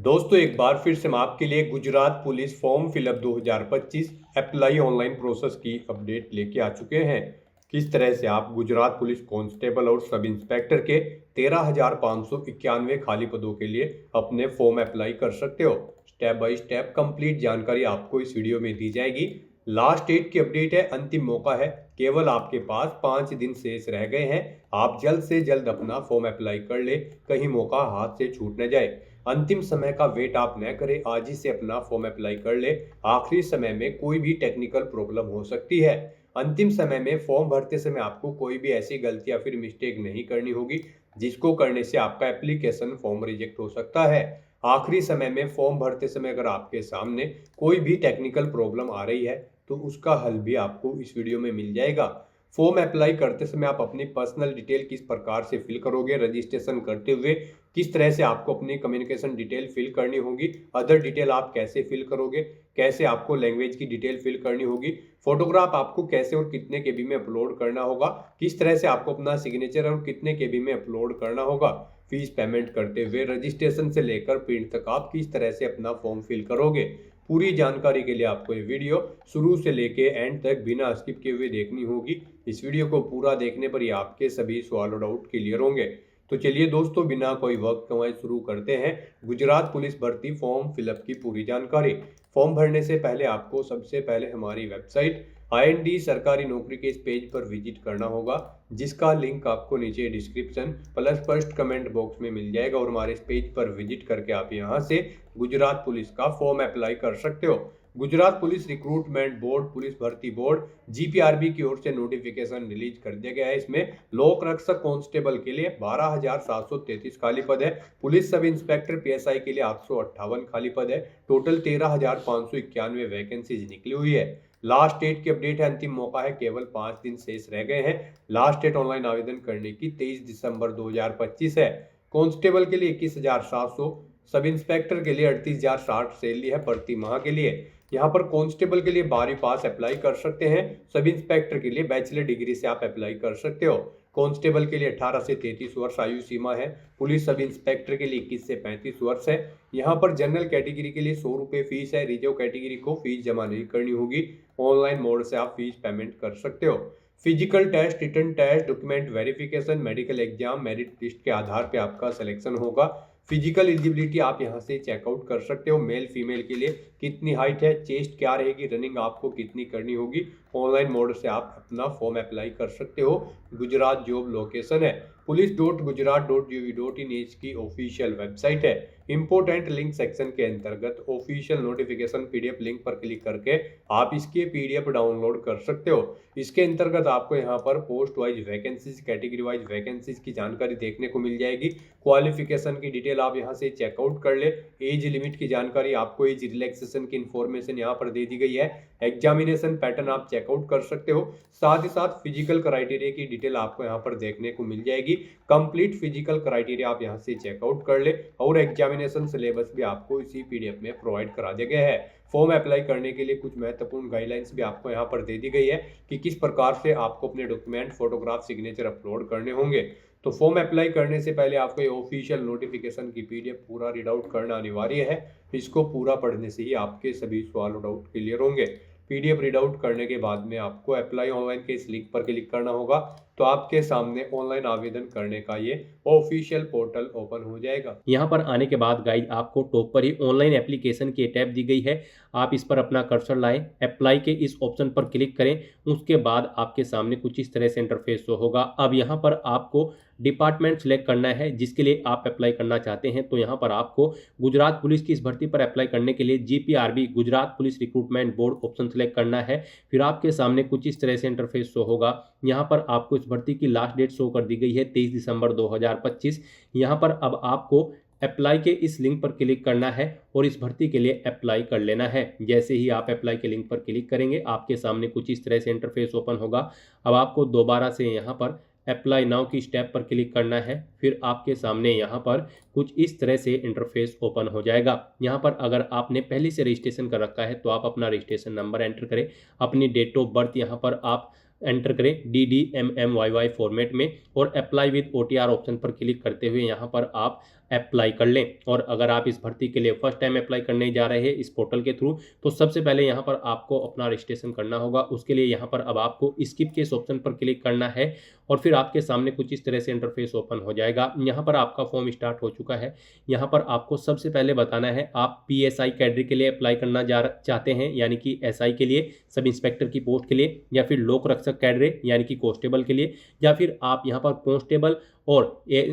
दोस्तों एक बार फिर से हम आपके लिए Gujarat police form fill up 2025 apply online process की अपडेट लेके आ चुके हैं। किस तरह से आप गुजरात पुलिस कांस्टेबल और सब इंस्पेक्टर के 13,591 खाली पदों के लिए अपने फॉर्म अप्लाई कर सकते हो। स्टेप बाय स्टेप कंप्लीट जानकारी आपको इस वीडियो में दी जाएगी। लास्ट डेट की अपडेट है, अंतिम मौका है, केवल आपके पास 5 दिन शेष रह गए हैं। आप जल्द से जल्द अपना फॉर्म अप्लाई कर ले, कहीं मौका हाथ से छूट न जाए। अंतिम समय का वेट आप न करें, आज ही से अपना फॉर्म अप्लाई कर ले। आखिरी समय में कोई भी टेक्निकल प्रॉब्लम हो सकती है। अंतिम समय में फॉर्म भरते समय आपको कोई भी ऐसी गलती या फिर मिस्टेक नहीं करनी होगी जिसको करने से आपका एप्लीकेशन फॉर्म रिजेक्ट हो सकता है। आखिरी समय में फॉर्म भरते समय अगर आपके सामने कोई भी टेक्निकल प्रॉब्लम आ रही है तो उसका हल भी आपको इस वीडियो में मिल जाएगा। फॉर्म अप्लाई करते समय आप अपनी पर्सनल डिटेल किस प्रकार से फिल करोगे, रजिस्ट्रेशन करते हुए किस तरह से आपको अपनी कम्युनिकेशन डिटेल फिल करनी होगी, अदर डिटेल आप कैसे फिल करोगे, कैसे आपको लैंग्वेज की डिटेल फिल करनी होगी, फोटोग्राफ आपको कैसे और कितने केबी में अपलोड करना होगा, किस तरह से आपको अपना सिग्नेचर और कितने केबी में अपलोड करना होगा, फीस पेमेंट करते हुए रजिस्ट्रेशन से लेकर प्रिंट तक आप किस तरह से अपना फॉर्म फिल करोगे। पूरी जानकारी के लिए आपको ये वीडियो शुरू से लेके एंड तक बिना स्किप किए हुए देखनी होगी। इस वीडियो को पूरा देखने पर ही आपके सभी सवाल और डाउट क्लियर होंगे। तो चलिए दोस्तों, बिना कोई वक्त गंवाए शुरू करते हैं गुजरात पुलिस भर्ती फॉर्म फिलअप की पूरी जानकारी। फॉर्म भरने से पहले आपको सबसे पहले हमारी वेबसाइट IND सरकारी नौकरी के इस पेज पर विजिट करना होगा, जिसका लिंक आपको नीचे description plus first comment box में मिल जाएगा। और हमारे इस पेज पर विजिट करके आप यहां से गुजरात पुलिस का फॉर्म अप्लाई कर सकते हो। Gujarat police recruitment board, police भर्ती बोर्ड GPRB की ओर से नोटिफिकेशन रिलीज कर दिया गया है। इसमें लोक रक्षक कांस्टेबल के लिए 12,733 खाली पद है। पुलिस सब इंस्पेक्टर PSI के लिए 858 खाली पद है। टोटल 13,591 वैकेंसीज निकली हुई है। लास्ट डेट की अपडेट है, अंतिम मौका है, केवल 5 दिन शेष रह गए हैं। लास्ट डेट ऑनलाइन आवेदन करने की 23 दिसंबर 2025 है। कांस्टेबल के लिए 21,700, सब इंस्पेक्टर के लिए 38,060 सैलरी है प्रति माह के लिए। यहाँ पर कांस्टेबल के लिए 12वीं पास अप्लाई कर सकते हैं। सब इंस्पेक्टर के लिए बैचलर डिग्री से आप अप्लाई कर सकते हो। कांस्टेबल के लिए 18 से 33 वर्ष आयु सीमा है। पुलिस सब इंस्पेक्टर के लिए 21 से 35 वर्ष है। यहाँ पर जनरल कैटेगरी के लिए 100 रुपये फीस है। रिजर्व कैटेगरी को फीस जमा नहीं करनी होगी, ऑनलाइन मोड से आप फीस पेमेंट कर सकते हो। Physical test, written test, document verification, medical exam, merit list के आधार पे आपका सिलेक्शन होगा। फिजिकल एलिजिबिलिटी आप यहां से चेकआउट कर सकते हो। मेल फीमेल के लिए कितनी हाइट है, चेस्ट क्या रहेगी, रनिंग आपको कितनी करनी होगी, ऑनलाइन मोड से आप अपना फॉर्म अप्लाई कर सकते हो। गुजरात जॉब लोकेशन है police.gujarat.gov.in की ऑफिशियल वेबसाइट है। इंपोर्टेंट लिंक सेक्शन के अंतर्गत ऑफिशियल नोटिफिकेशन PDF लिंक पर क्लिक करके आप इसके PDF डाउनलोड कर सकते हो। इसके अंतर्गत आपको यहाँ पर post wise vacancies, category wise vacancies की जानकारी देखने को मिल जाएगी। क्वालिफिकेशन की डिटेल आप यहाँ से चेकआउट कर ले। एज लिमिट की जानकारी, आपको एज रिलैक्सेशन की इंफॉर्मेशन यहाँ पर दे दी गई है। एग्जामिनेशन पैटर्न आप चेकआउट कर सकते हो। साथ ही साथ फिजिकल क्राइटेरिया की डिटेल आपको यहाँ पर देखने को मिल जाएगी। कंप्लीट फिजिकल क्राइटेरिया आप यहाँ से चेकआउट कर ले और एग्जामिनेशन सिलेबस भी आपको इसी PDF में प्रोवाइड करा दिया गया है। फॉर्म अप्लाई करने के लिए कुछ महत्वपूर्ण गाइडलाइंस भी आपको यहाँ पर दे दी गई है कि किस प्रकार से आपको अपने डॉक्यूमेंट, फोटोग्राफ, सिग्नेचर अपलोड करने होंगे। तो फॉर्म अप्लाई करने से पहले आपको ये ऑफिशियल नोटिफिकेशन की PDF पूरा रीड आउट करना अनिवार्य है। इसको पूरा पढ़ने से ही आपके सभी सवाल और डाउट क्लियर होंगे। PDF रीड आउट करने के बाद में आपको अप्लाई ऑनलाइन के इस लिंक पर क्लिक करना होगा, तो आपके सामने ऑनलाइन आवेदन करने का ये ऑफिशियल पोर्टल ओपन हो जाएगा। यहाँ पर आने के बाद गाइज आपको टॉप पर ही ऑनलाइन एप्लीकेशन की टैब दी गई है। आप इस पर अपना कर्सर लाएं, अप्लाई के इस ऑप्शन पर क्लिक करें। उसके बाद आपके सामने कुछ इस तरह से इंटरफेस शो होगा। अब यहाँ पर आपको डिपार्टमेंट सेलेक्ट करना है जिसके लिए आप अप्लाई करना चाहते हैं। तो यहाँ पर आपको गुजरात पुलिस की इस भर्ती पर अप्लाई करने के लिए GPRB Gujarat police recruitment board option select करना है। फिर आपके सामने कुछ इस तरह से इंटरफेस शो होगा। यहाँ पर आपको इस भर्ती की लास्ट डेट शो कर दी गई है 23 दिसंबर 2025। यहाँ पर अब आपको अप्लाई के इस लिंक पर क्लिक करना है और इस भर्ती के लिए अप्लाई कर लेना है। जैसे ही आप अप्लाई के लिंक पर क्लिक करेंगे आपके सामने कुछ इस तरह से इंटरफेस ओपन होगा। अब आपको दोबारा से यहाँ पर अप्लाई नाउ की स्टेप पर क्लिक करना है। फिर आपके सामने यहाँ पर कुछ इस तरह से इंटरफेस ओपन हो जाएगा। यहाँ पर अगर आपने पहले से रजिस्ट्रेशन कर रखा है तो आप अपना रजिस्ट्रेशन नंबर एंटर करें, अपनी डेट ऑफ बर्थ यहाँ पर आप एंटर करें DDMMYY फॉर्मेट में और अप्लाई विद OTR ऑप्शन पर क्लिक करते हुए यहाँ पर आप अप्लाई कर लें। और अगर आप इस भर्ती के लिए फर्स्ट टाइम अप्लाई करने जा रहे हैं इस पोर्टल के थ्रू, तो सबसे पहले यहाँ पर आपको अपना रजिस्ट्रेशन करना होगा। उसके लिए यहाँ पर अब आपको स्किप के इस ऑप्शन पर क्लिक करना है और फिर आपके सामने कुछ इस तरह से इंटरफेस ओपन हो जाएगा। यहाँ पर आपका फॉर्म स्टार्ट हो चुका है। यहाँ पर आपको सबसे पहले बताना है आप PSI कैडर के लिए अप्लाई करना चाहते हैं, यानी कि SI के लिए, सब इंस्पेक्टर की पोस्ट के लिए, या फिर लोक रक्षक कैडर यानी कि कांस्टेबल के लिए, या फिर आप यहाँ पर कांस्टेबल और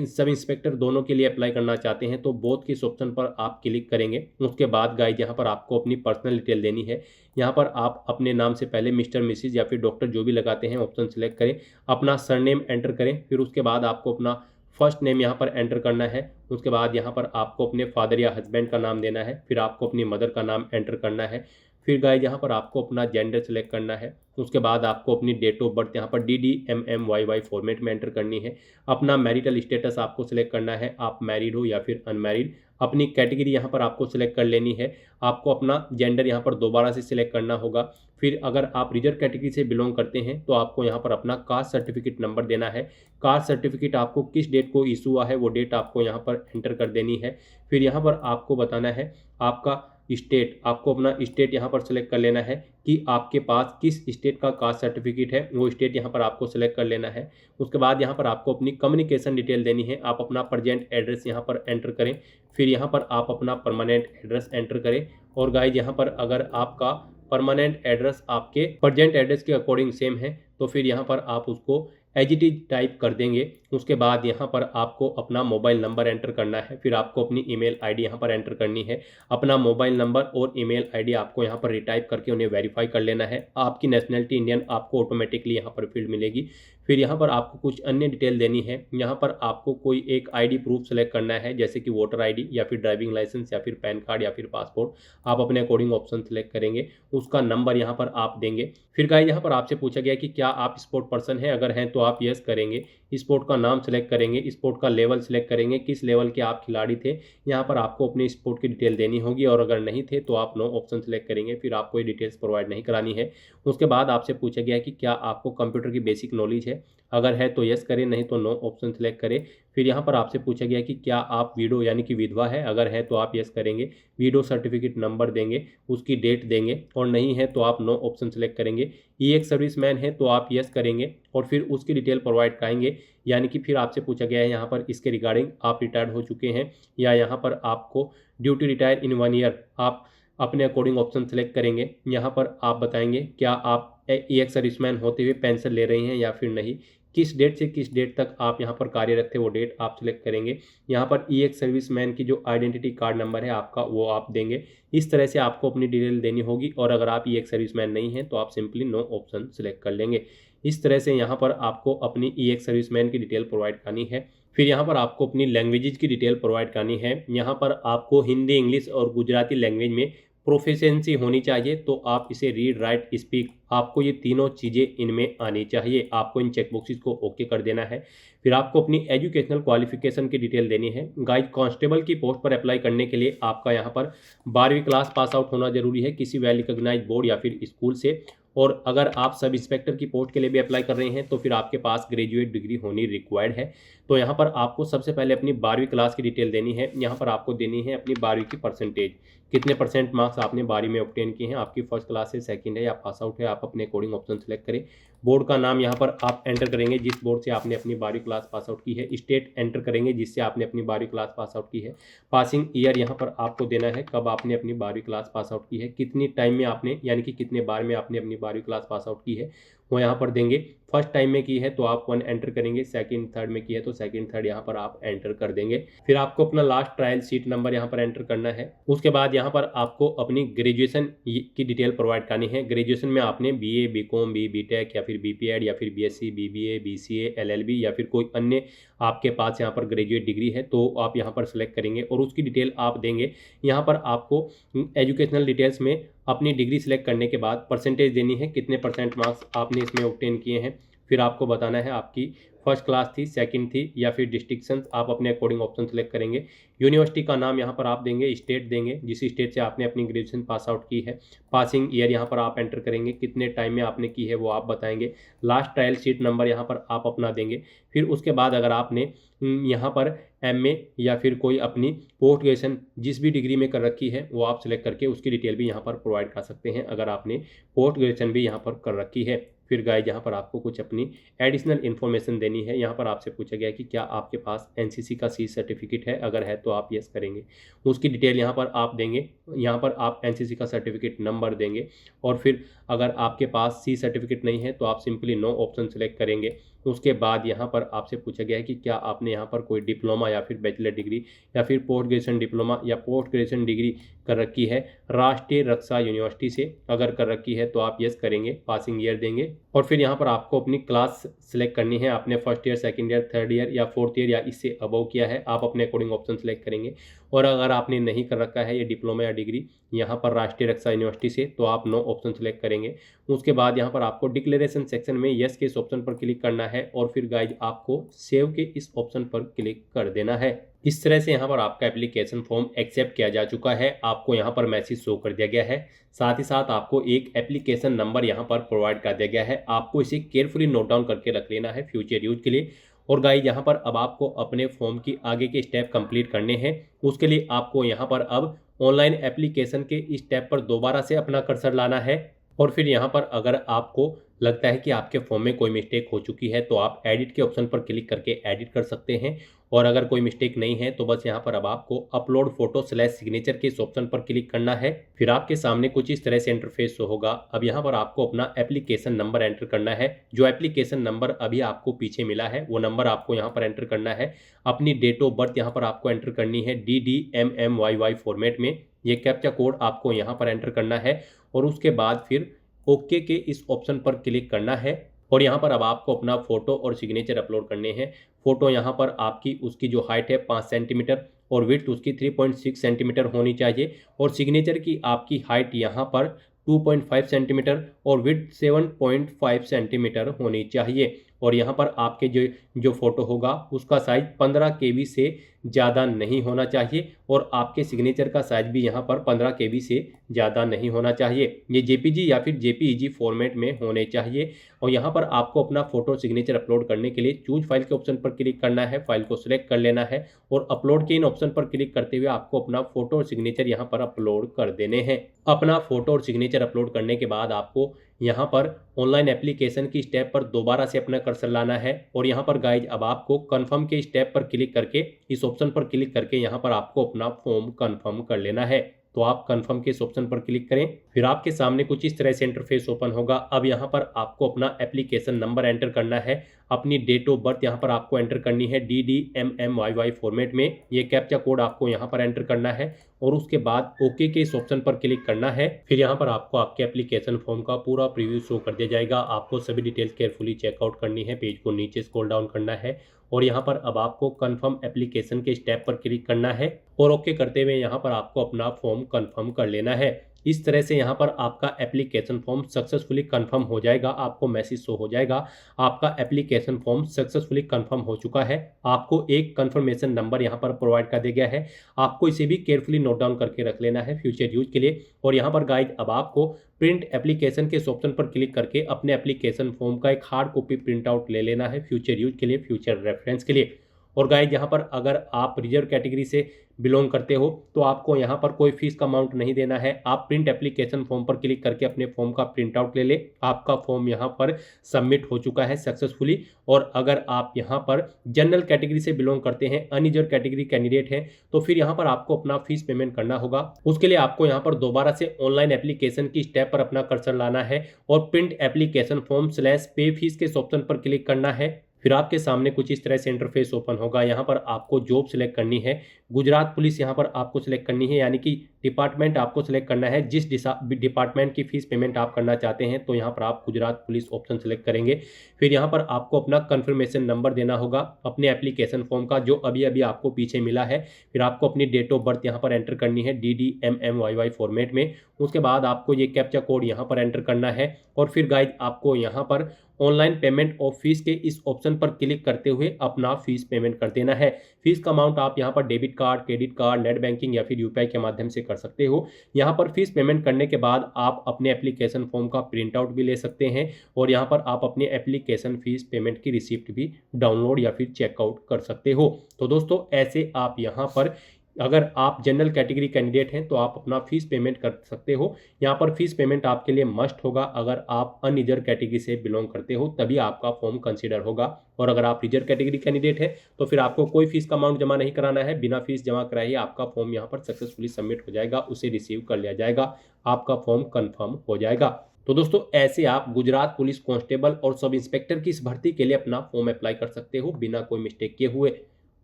सब इंस्पेक्टर दोनों के लिए अप्लाई करना चाहते हैं, तो बोथ के इस ऑप्शन पर आप क्लिक करेंगे। उसके बाद गाइज यहाँ पर आपको अपनी पर्सनल डिटेल देनी है। यहाँ पर आप अपने नाम से पहले मिस्टर, मिसिज या फिर डॉक्टर जो भी लगाते हैं ऑप्शन सेलेक्ट करें, अपना सरनेम एंटर करें, फिर उसके बाद आपको अपना फर्स्ट नेम यहाँ पर एंटर करना है। उसके बाद यहाँ पर आपको अपने फादर या हस्बैंड का नाम देना है, फिर आपको अपनी मदर का नाम एंटर करना है। फिर गाइज यहाँ पर आपको अपना जेंडर सेलेक्ट करना है। उसके बाद आपको अपनी डेट ऑफ बर्थ यहाँ पर DDMMYY फॉर्मेट में एंटर करनी है। अपना मैरिटल स्टेटस आपको सिलेक्ट करना है, आप मैरिड हो या फिर अनमैरिड। अपनी कैटेगरी यहाँ पर आपको सिलेक्ट कर लेनी है। आपको अपना जेंडर यहाँ पर दोबारा से सिलेक्ट करना होगा। फिर अगर आप रिजर्व कैटेगरी से बिलोंग करते हैं तो आपको यहाँ पर अपना कास्ट सर्टिफिकेट नंबर देना है। कास्ट सर्टिफिकेट आपको किस डेट को इशू हुआ है वो डेट आपको यहाँ पर एंटर कर देनी है। फिर यहाँ पर आपको बताना है आपका स्टेट, आपको अपना स्टेट यहाँ पर सेलेक्ट कर लेना है कि आपके पास किस स्टेट का कास्ट सर्टिफिकेट है, वो स्टेट यहाँ पर आपको सेलेक्ट कर लेना है। उसके बाद यहाँ पर आपको अपनी कम्युनिकेशन डिटेल देनी है। आप अपना प्रेजेंट एड्रेस यहाँ पर एंटर करें, फिर यहाँ पर आप अपना परमानेंट एड्रेस एंटर करें। और गाइज यहाँ पर अगर आपका परमानेंट एड्रेस आपके प्रेजेंट एड्रेस के अकॉर्डिंग सेम है तो फिर यहाँ पर आप उसको एज इट इज टाइप कर देंगे। उसके बाद यहाँ पर आपको अपना मोबाइल नंबर एंटर करना है, फिर आपको अपनी ईमेल आईडी यहाँ पर एंटर करनी है। अपना मोबाइल नंबर और ईमेल आईडी आपको यहाँ पर रिटाइप करके उन्हें वेरीफाई कर लेना है। आपकी नेशनलिटी इंडियन आपको ऑटोमेटिकली यहाँ पर फील्ड मिलेगी। फिर यहाँ पर आपको कुछ अन्य डिटेल देनी है। यहाँ पर आपको कोई एक आईडी प्रूफ सेलेक्ट करना है, जैसे कि वोटर आईडी या फिर ड्राइविंग लाइसेंस या फिर पैन कार्ड या फिर पासपोर्ट। आप अपने अकॉर्डिंग ऑप्शन सेलेक्ट करेंगे, उसका नंबर यहाँ पर आप देंगे। फिर गाइस यहाँ पर आपसे पूछा गया कि क्या आप स्पोर्ट पर्सन हैं, अगर हैं तो आप यस करेंगे। स्पोर्ट का नाम सेलेक्ट करेंगे, स्पोर्ट का लेवल सेलेक्ट करेंगे, किस लेवल के आप खिलाड़ी थे, यहाँ पर आपको अपने स्पोर्ट की डिटेल देनी होगी। और अगर नहीं थे तो आप नो ऑप्शन सेलेक्ट करेंगे, फिर आपको ये डिटेल्स प्रोवाइड नहीं करानी है। उसके बाद आपसे पूछा गया कि क्या आपको कंप्यूटर की बेसिक नॉलेज है, अगर है तो यस करें, नहीं तो नो ऑप्शन सेलेक्ट करें। फिर यहाँ पर आपसे पूछा गया कि क्या आप विडो यानी कि विधवा है, अगर है तो आप यस करेंगे, विडो सर्टिफिकेट नंबर देंगे, उसकी डेट देंगे, और नहीं है तो आप नो ऑप्शन सेलेक्ट करेंगे। ये एक सर्विसमैन है तो आप यस करेंगे और फिर उसकी डिटेल प्रोवाइड कराएंगे। यानी कि फिर आपसे पूछा गया है यहाँ पर इसके रिगार्डिंग आप रिटायर्ड हो चुके हैं या यहाँ पर आपको ड्यूटी रिटायर इन 1 ईयर, आप अपने अकॉर्डिंग ऑप्शन सेलेक्ट करेंगे। यहाँ पर आप बताएंगे क्या आप एक सर्विसमैन होते हुए पेंशन ले रहे हैं या फिर नहीं, किस डेट से किस डेट तक आप यहाँ पर कार्यरत थे वो डेट आप सिलेक्ट करेंगे। यहाँ पर एक सर्विसमैन की जो आइडेंटिटी कार्ड नंबर है आपका वो आप देंगे। इस तरह से आपको अपनी डिटेल देनी होगी। और अगर आप एक सर्विसमैन नहीं हैं तो आप सिंपली नो ऑप्शन सिलेक्ट कर लेंगे। इस तरह से यहाँ पर आपको अपनी एक सर्विसमैन की डिटेल प्रोवाइड करनी है। फिर यहाँ पर आपको अपनी लैंग्वेजेज की डिटेल प्रोवाइड करनी है। यहाँ पर आपको हिंदी, इंग्लिश और गुजराती लैंग्वेज में प्रोफिशिएंसी होनी चाहिए। तो आप इसे रीड, राइट, स्पीक, आपको ये तीनों चीज़ें इनमें आनी चाहिए। आपको इन चेकबॉक्सेस को ओके कर देना है। फिर आपको अपनी एजुकेशनल क्वालिफिकेशन की डिटेल देनी है। गाइस, कांस्टेबल की पोस्ट पर अप्लाई करने के लिए आपका यहाँ पर 12वीं क्लास पास आउट होना जरूरी है किसी वेल रिकॉग्नाइज्ड बोर्ड या फिर स्कूल से। और अगर आप सब इंस्पेक्टर की पोस्ट के लिए भी अप्लाई कर रहे हैं तो फिर आपके पास ग्रेजुएट डिग्री होनी रिक्वायर्ड है। तो यहाँ पर आपको सबसे पहले अपनी 12वीं क्लास की डिटेल देनी है। यहाँ पर आपको देनी है अपनी 12वीं की परसेंटेज, कितने परसेंट मार्क्स आपने 12वीं में ऑब्टेन किए हैं, आपकी फर्स्ट क्लास है, सेकंड है या पास आउट है, आप अपने अकॉर्डिंग ऑप्शन सेलेक्ट करें। बोर्ड का नाम यहाँ पर आप एंटर करेंगे जिस बोर्ड से आपने अपनी 12वीं क्लास पास आउट की है। स्टेट एंटर करेंगे जिससे आपने अपनी 12वीं क्लास पास आउट की है। पासिंग ईयर यहाँ पर आपको देना है, कब आपने अपनी 12वीं क्लास पास आउट की है, कितनी टाइम में आपने यानी कि कितने बार में आपने अपनी 12वीं क्लास पास आउट की है वो यहाँ पर देंगे। फर्स्ट टाइम में की है तो आप 1 एंटर करेंगे, सेकंड थर्ड में की है तो सेकंड थर्ड यहाँ पर आप एंटर कर देंगे। फिर आपको अपना लास्ट ट्रायल सीट नंबर यहाँ पर एंटर करना है। उसके बाद यहाँ पर आपको अपनी ग्रेजुएशन की डिटेल प्रोवाइड करनी है। ग्रेजुएशन में आपने BA, BCom, BTech या फिर BPEd या फिर BSc, BBA, BCA, LLB या फिर कोई अन्य आपके पास यहाँ पर ग्रेजुएट डिग्री है तो आप यहाँ पर सेलेक्ट करेंगे और उसकी डिटेल आप देंगे। यहाँ पर आपको एजुकेशनल डिटेल्स में अपनी डिग्री सेलेक्ट करने के बाद परसेंटेज देनी है, कितने परसेंट मार्क्स आपने इसमें ऑब्टेन किए हैं। फिर आपको बताना है आपकी फर्स्ट क्लास थी, सेकंड थी या फिर डिस्टिंक्शन, आप अपने अकॉर्डिंग ऑप्शन सेलेक्ट करेंगे। यूनिवर्सिटी का नाम यहाँ पर आप देंगे, स्टेट देंगे जिस स्टेट से आपने अपनी ग्रेजुएशन पास आउट की है, पासिंग ईयर यहाँ पर आप एंटर करेंगे, कितने टाइम में आपने की है वो आप बताएंगे, लास्ट ट्रायल शीट नंबर यहाँ पर आप अपना देंगे। फिर उसके बाद अगर आपने यहाँ पर एमए या फिर कोई अपनी पोस्ट ग्रेजुएशन जिस भी डिग्री में कर रखी है वो आप सिलेक्ट करके उसकी डिटेल भी यहाँ पर प्रोवाइड कर सकते हैं, अगर आपने पोस्ट ग्रेजुएशन भी यहाँ पर कर रखी है। फिर गाइस यहाँ पर आपको कुछ अपनी एडिशनल इन्फॉर्मेशन देनी है। यहाँ पर आपसे पूछा गया है कि क्या आपके पास एनसीसी का सी सर्टिफिकेट है, अगर है तो आप यस करेंगे, उसकी डिटेल यहाँ पर आप देंगे। यहाँ पर आप एनसीसी का सर्टिफिकेट नंबर देंगे और फिर अगर आपके पास सी सर्टिफिकेट नहीं है तो आप सिंपली नो ऑप्शन सेलेक्ट करेंगे। उसके बाद यहाँ पर आपसे पूछा गया है कि क्या आपने यहाँ पर कोई डिप्लोमा या फिर बैचलर डिग्री या फिर पोस्ट ग्रेजुएशन डिप्लोमा या पोस्ट ग्रेजुएशन डिग्री कर रखी है राष्ट्रीय रक्षा यूनिवर्सिटी से, अगर कर रखी है तो आप यस करेंगे, पासिंग ईयर देंगे। और फिर यहाँ पर आपको अपनी क्लास सेलेक्ट करनी है, आपने first year, second year, third year या फोर्थ ईयर या इससे अबव किया है, आप अपने अकॉर्डिंग ऑप्शन सेलेक्ट करेंगे। और अगर आपने नहीं कर रखा है ये डिप्लोमा या डिग्री यहाँ पर राष्ट्रीय रक्षा यूनिवर्सिटी से तो आप नो ऑप्शन सेलेक्ट करेंगे। उसके बाद यहाँ पर आपको डिक्लेरेशन सेक्शन में यस के इस ऑप्शन पर क्लिक करना है और फिर गाइज आपको सेव के इस ऑप्शन पर क्लिक कर देना है। इस तरह से यहाँ पर आपका एप्लीकेशन फॉर्म एक्सेप्ट किया जा चुका है, आपको यहाँ पर मैसेज शो कर दिया गया है, साथ ही साथ आपको एक एप्लीकेशन नंबर यहाँ पर प्रोवाइड कर दिया गया है। आपको इसे केयरफुली नोट डाउन करके रख लेना है फ्यूचर यूज के लिए। और गाइज यहाँ पर अब आपको अपने फॉर्म की आगे के स्टेप कंप्लीट करने हैं। उसके लिए आपको यहाँ पर अब ऑनलाइन एप्लीकेशन के स्टेप पर दोबारा से अपना कर्सर लाना है और फिर यहाँ पर अगर आपको लगता है कि आपके फॉर्म में कोई मिस्टेक हो चुकी है तो आप एडिट के ऑप्शन पर क्लिक करके एडिट कर सकते हैं। और अगर कोई मिस्टेक नहीं है तो बस यहाँ पर अब आपको अपलोड फोटो / सिग्नेचर के इस ऑप्शन पर क्लिक करना है। फिर आपके सामने कुछ इस तरह से इंटरफेस होगा। अब यहाँ पर आपको अपना एप्लीकेशन नंबर एंटर करना है। जो एप्लीकेशन नंबर अभी आपको पीछे मिला है वो नंबर आपको यहाँ पर एंटर करना है। अपनी डेट ऑफ बर्थ यहाँ पर आपको एंटर करनी है DDMMYY फॉर्मेट में। ये कैप्चा कोड आपको यहाँ पर एंटर करना है और उसके बाद फिर ओके के इस ऑप्शन पर क्लिक करना है। और यहाँ पर अब आपको अपना फोटो और सिग्नेचर अपलोड करने हैं। फोटो यहाँ पर आपकी उसकी जो हाइट है 5 सेंटीमीटर और विड्थ उसकी 3.6 सेंटीमीटर होनी चाहिए और सिग्नेचर की आपकी हाइट यहाँ पर 2.5 सेंटीमीटर और विड्थ 7.5 सेंटीमीटर होनी चाहिए। और यहाँ पर आपके जो फोटो होगा उसका साइज 15 KB से ज़्यादा नहीं होना चाहिए और आपके सिग्नेचर का साइज भी यहाँ पर 15 KB से ज़्यादा नहीं होना चाहिए। ये JPG या फिर JPEG फॉर्मेट में होने चाहिए। और यहाँ पर आपको अपना फोटो सिग्नेचर अपलोड करने के लिए चूज फाइल के ऑप्शन पर क्लिक करना है, फाइल को सिलेक्ट कर लेना है और अपलोड के इन ऑप्शन पर क्लिक करते हुए आपको अपना फोटो और सिग्नेचर यहाँ पर अपलोड कर देने हैं। अपना फोटो और सिग्नेचर अपलोड करने के बाद आपको यहाँ पर ऑनलाइन एप्लीकेशन की स्टेप पर दोबारा से अपना कर्सर लाना है और यहाँ पर गाइज अब आपको कंफर्म के स्टेप पर क्लिक करके इस ऑप्शन पर क्लिक करके यहाँ पर आपको अपना फॉर्म कंफर्म कर लेना है। तो आप कंफर्म के इस ऑप्शन पर क्लिक करें। फिर आपके सामने कुछ इस तरह से इंटरफेस ओपन होगा। अब यहाँ पर आपको अपना एप्लीकेशन नंबर एंटर करना है। अपनी डेट ऑफ बर्थ यहाँ पर आपको एंटर करनी है DDMMYY फॉर्मेट में। ये कैप्चा कोड आपको यहाँ पर एंटर करना है और उसके बाद ओके के इस ऑप्शन पर क्लिक करना है। फिर यहाँ पर आपको आपके एप्लीकेशन फॉर्म का पूरा प्रीव्यू शो कर दिया जाएगा। आपको सभी डिटेल्स केयरफुली चेकआउट करनी है, पेज को नीचे स्क्रॉल डाउन करना है और यहाँ पर अब आपको कंफर्म एप्लीकेशन के स्टेप पर क्लिक करना है और ओके करते हुए यहाँ पर आपको अपना फॉर्म कंफर्म कर लेना है। इस तरह से यहाँ पर आपका एप्लीकेशन फॉर्म सक्सेसफुली कंफर्म हो जाएगा। आपको मैसेज शो हो जाएगा आपका एप्लीकेशन फॉर्म सक्सेसफुली कंफर्म हो चुका है। आपको एक कंफर्मेशन नंबर यहाँ पर प्रोवाइड कर दिया गया है, आपको इसे भी केयरफुली नोट डाउन करके रख लेना है फ्यूचर यूज के लिए। और यहाँ पर गाइड अब आपको प्रिंट एप्लीकेशन के इस ऑप्शन पर क्लिक करके अपने एप्लीकेशन फॉर्म का एक हार्ड कॉपी प्रिंट आउट ले लेना है फ्यूचर यूज के लिए, फ्यूचर रेफरेंस के लिए। और गाइज यहाँ पर अगर आप रिजर्व कैटेगरी से बिलोंग करते हो तो आपको यहाँ पर कोई फीस का अमाउंट नहीं देना है। आप प्रिंट एप्लीकेशन फॉर्म पर क्लिक करके अपने फॉर्म का प्रिंट आउट ले ले। आपका फॉर्म यहाँ पर सबमिट हो चुका है सक्सेसफुली। और अगर आप यहाँ पर जनरल कैटेगरी से बिलोंग करते हैं, अनरिजर्व कैटेगरी कैंडिडेट हैं, तो फिर यहाँ पर आपको अपना फीस पेमेंट करना होगा। उसके लिए आपको यहाँ पर दोबारा से ऑनलाइन एप्लीकेशन की स्टेप पर अपना कर्सर लाना है और प्रिंट एप्लीकेशन फॉर्म / पे फीस के ऑप्शन पर क्लिक करना है। फिर आपके सामने कुछ इस तरह से इंटरफेस ओपन होगा। यहाँ पर आपको जॉब सिलेक्ट करनी है। गुजरात पुलिस यहाँ पर आपको सिलेक्ट करनी है, यानी कि डिपार्टमेंट आपको सेलेक्ट करना है। जिस डिपार्टमेंट की फीस पेमेंट आप करना चाहते हैं तो यहाँ पर आप गुजरात पुलिस ऑप्शन सेलेक्ट करेंगे। फिर यहाँ पर आपको अपना कन्फर्मेशन नंबर देना होगा अपने एप्लीकेशन फॉर्म का, जो अभी अभी आपको पीछे मिला है। फिर आपको अपनी डेट ऑफ बर्थ यहाँ पर एंटर करनी है DDMMYY फॉर्मेट में। उसके बाद आपको ये कैप्चा कोड यहाँ पर एंटर करना है और फिर गाइज आपको यहाँ पर ऑनलाइन पेमेंट ऑफ फीस के इस ऑप्शन पर क्लिक करते हुए अपना फीस पेमेंट कर देना है। फीस का अमाउंट आप यहाँ पर debit card, credit card, net banking या फिर यूपीआई के माध्यम से कर सकते हो। यहाँ पर फीस पेमेंट करने के बाद आप अपने एप्लीकेशन फॉर्म का प्रिंट आउट भी ले सकते हैं और यहाँ पर आप अपने एप्लीकेशन फीस पेमेंट की रिसिप्ट भी डाउनलोड या फिर चेकआउट कर सकते हो। तो दोस्तों ऐसे आप यहाँ पर, अगर आप जनरल कैटेगरी कैंडिडेट हैं तो आप अपना फीस पेमेंट कर सकते हो। यहाँ पर फीस पेमेंट आपके लिए मस्ट होगा। अगर आप अनरिजर्व कैटेगरी से बिलोंग करते हो तभी आपका फॉर्म कंसीडर होगा, और अगर आप रिजर्व कैटेगरी कैंडिडेट है तो फिर आपको कोई फीस का अमाउंट जमा नहीं कराना है। बिना फीस जमा कराए ही आपका फॉर्म यहाँ पर सक्सेसफुली सबमिट हो जाएगा, उसे रिसीव कर लिया जाएगा, आपका फॉर्म कन्फर्म हो जाएगा। तो दोस्तों ऐसे आप गुजरात पुलिस कांस्टेबल और सब इंस्पेक्टर की इस भर्ती के लिए अपना फॉर्म अप्लाई कर सकते हो बिना कोई मिस्टेक किए हुए।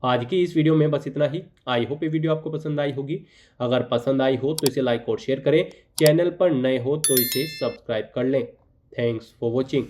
आज की इस वीडियो में बस इतना ही। आई होप ये वीडियो आपको पसंद आई होगी। अगर पसंद आई हो तो इसे लाइक और शेयर करें। चैनल पर नए हो तो इसे सब्सक्राइब कर लें। Thanks for watching.